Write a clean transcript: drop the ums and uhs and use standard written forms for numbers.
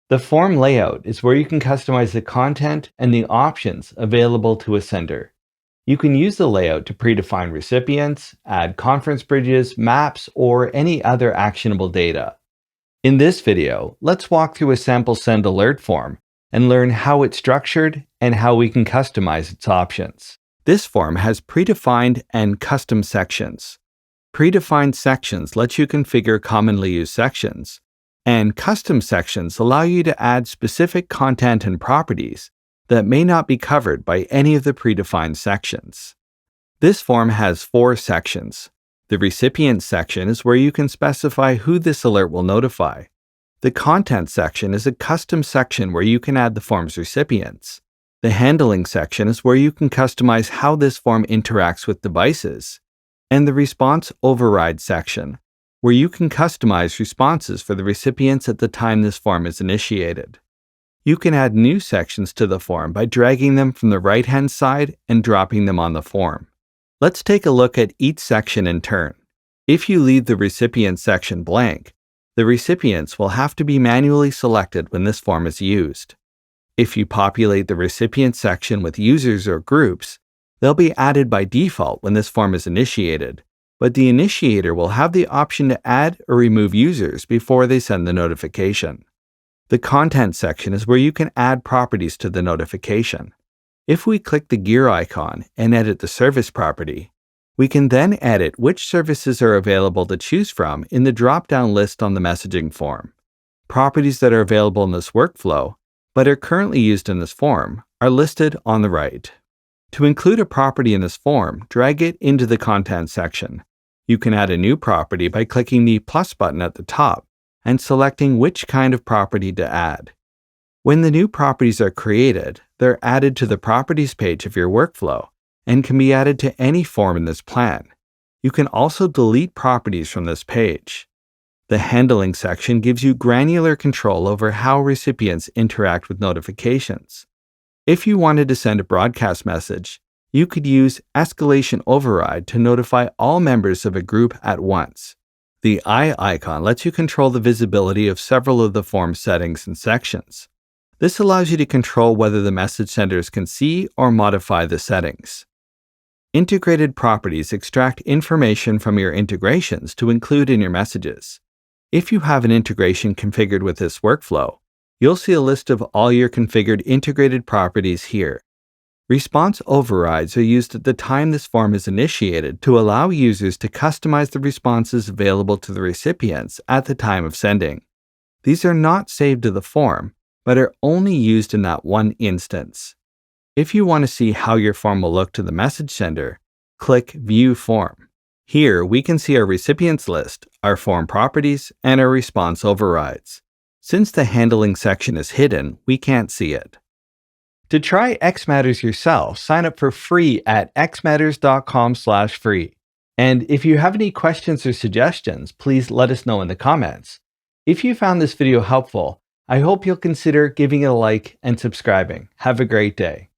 The form layout is where you can customize the content and the options available to a sender. You can use the layout to predefine recipients, add conference bridges, maps, or any other actionable data. In this video, let's walk through a sample send alert form and learn how it's structured and how we can customize its options. This form has predefined and custom sections. Predefined sections let you configure commonly used sections, and custom sections allow you to add specific content and properties that may not be covered by any of the predefined sections. This form has 4 sections. The recipient section is where you can specify who this alert will notify. The content section is a custom section where you can add the form's recipients. The handling section is where you can customize how this form interacts with devices. And the response override section, where you can customize responses for the recipients at the time this form is initiated. You can add new sections to the form by dragging them from the right-hand side and dropping them on the form. Let's take a look at each section in turn. If you leave the recipient section blank, the recipients will have to be manually selected when this form is used. If you populate the recipient section with users or groups, they'll be added by default when this form is initiated, but the initiator will have the option to add or remove users before they send the notification. The content section is where you can add properties to the notification. If we click the gear icon and edit the service property, we can then edit which services are available to choose from in the drop-down list on the messaging form. Properties that are available in this workflow, but are currently used in this form, are listed on the right. To include a property in this form, drag it into the content section. You can add a new property by clicking the plus button at the top and selecting which kind of property to add. When the new properties are created, they're added to the properties page of your workflow and can be added to any form in this plan. You can also delete properties from this page. The handling section gives you granular control over how recipients interact with notifications. If you wanted to send a broadcast message, you could use escalation override to notify all members of a group at once. The eye icon lets you control the visibility of several of the form settings and sections. This allows you to control whether the message senders can see or modify the settings. Integrated properties extract information from your integrations to include in your messages. If you have an integration configured with this workflow, you'll see a list of all your configured integrated properties here. Response overrides are used at the time this form is initiated to allow users to customize the responses available to the recipients at the time of sending. These are not saved to the form, but are only used in that one instance. If you want to see how your form will look to the message sender, click View Form. Here we can see our recipients list, our form properties, and our response overrides. Since the handling section is hidden, we can't see it. To try xMatters yourself, sign up for free at xmatters.com/free. And if you have any questions or suggestions, please let us know in the comments. If you found this video helpful, I hope you'll consider giving it a like and subscribing. Have a great day.